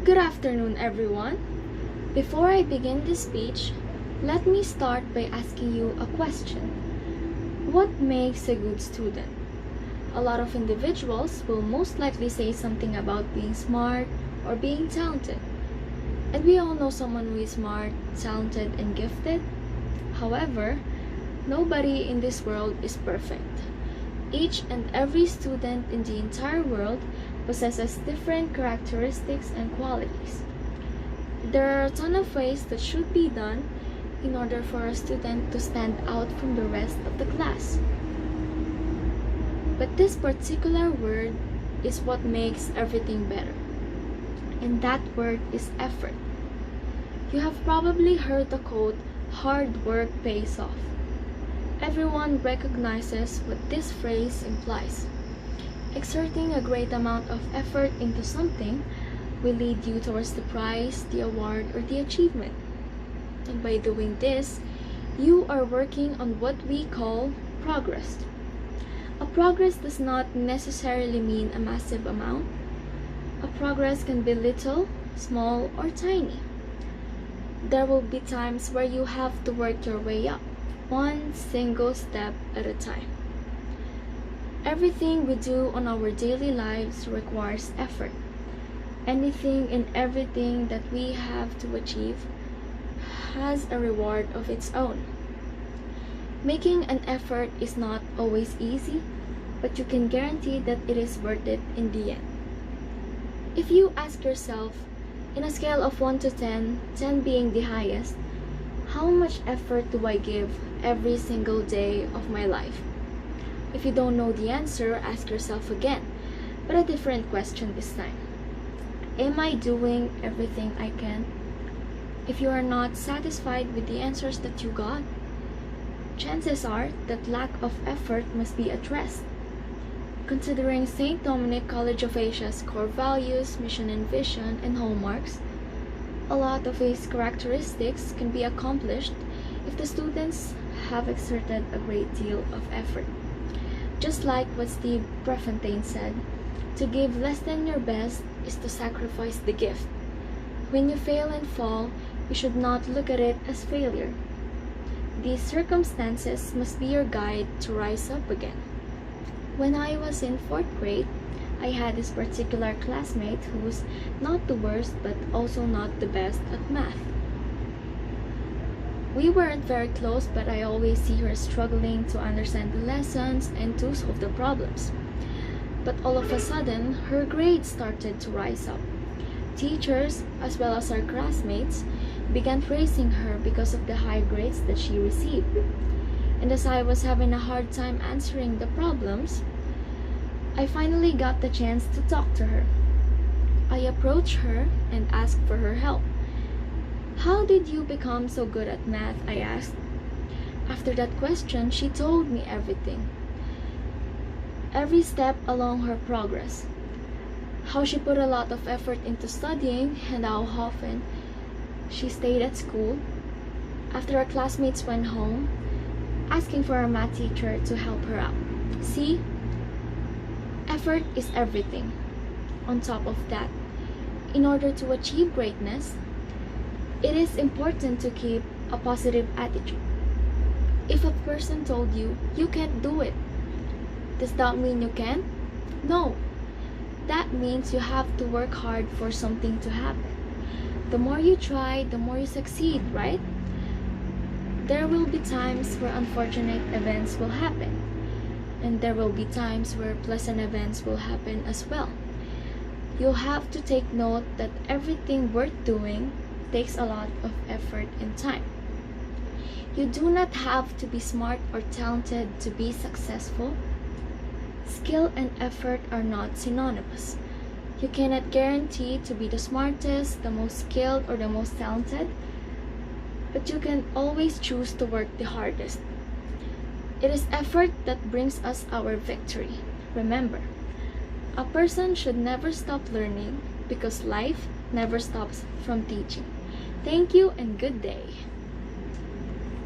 Good afternoon, everyone. Before I begin this speech, let me start by asking you a question. What makes a good student? A lot of individuals will most likely say something about being smart or being talented. And we all know someone who is smart, talented, and gifted. However, nobody in this world is perfect. Each and every student in the entire world possesses different characteristics and qualities. There are a ton of ways that should be done in order for a student to stand out from the rest of the class. But this particular word is what makes everything better. And that word is effort. You have probably heard the quote, "Hard work pays off." Everyone recognizes what this phrase implies. Exerting a great amount of effort into something will lead you towards the prize, the award, or the achievement. And by doing this, you are working on what we call progress. A progress does not necessarily mean a massive amount. A progress can be little, small, or tiny. There will be times where you have to work your way up, one single step at a time. Everything we do on our daily lives requires effort. Anything and everything that we have to achieve has a reward of its own. Making an effort is not always easy, but you can guarantee that it is worth it in the end. If you ask yourself, in a scale of 1 to 10, 10 being the highest, how much effort do I give every single day of my life? If you don't know the answer, ask yourself again, but a different question this time. Am I doing everything I can? If you are not satisfied with the answers that you got, chances are that lack of effort must be addressed. Considering St. Dominic College of Asia's core values, mission and vision, and hallmarks, a lot of its characteristics can be accomplished if the students have exerted a great deal of effort. Just like what Steve Prefontaine said, to give less than your best is to sacrifice the gift. When you fail and fall, you should not look at it as failure. These circumstances must be your guide to rise up again. When I was in 4th grade, I had this particular classmate who was not the worst but also not the best at math. We weren't very close, but I always see her struggling to understand the lessons and to solve the problems. But all of a sudden, her grades started to rise up. Teachers, as well as our classmates, began praising her because of the high grades that she received. And as I was having a hard time answering the problems, I finally got the chance to talk to her. I approached her and asked for her help. "How did you become so good at math?" I asked. After that question, she told me everything. Every step along her progress. How she put a lot of effort into studying and how often she stayed at school after her classmates went home, asking for a math teacher to help her out. See? Effort is everything. On top of that, in order to achieve greatness, it is important to keep a positive attitude. If a person told you, "You can't do it," does that mean you can? No. That means you have to work hard for something to happen. The more you try, the more you succeed, right? There will be times where unfortunate events will happen. And there will be times where pleasant events will happen as well. You'll have to take note that everything worth doing takes a lot of effort and time. You do not have to be smart or talented to be successful. Skill and effort are not synonymous. You cannot guarantee to be the smartest, the most skilled, or the most talented, but you can always choose to work the hardest. It is effort that brings us our victory. Remember, a person should never stop learning because life never stops from teaching. Thank you and good day.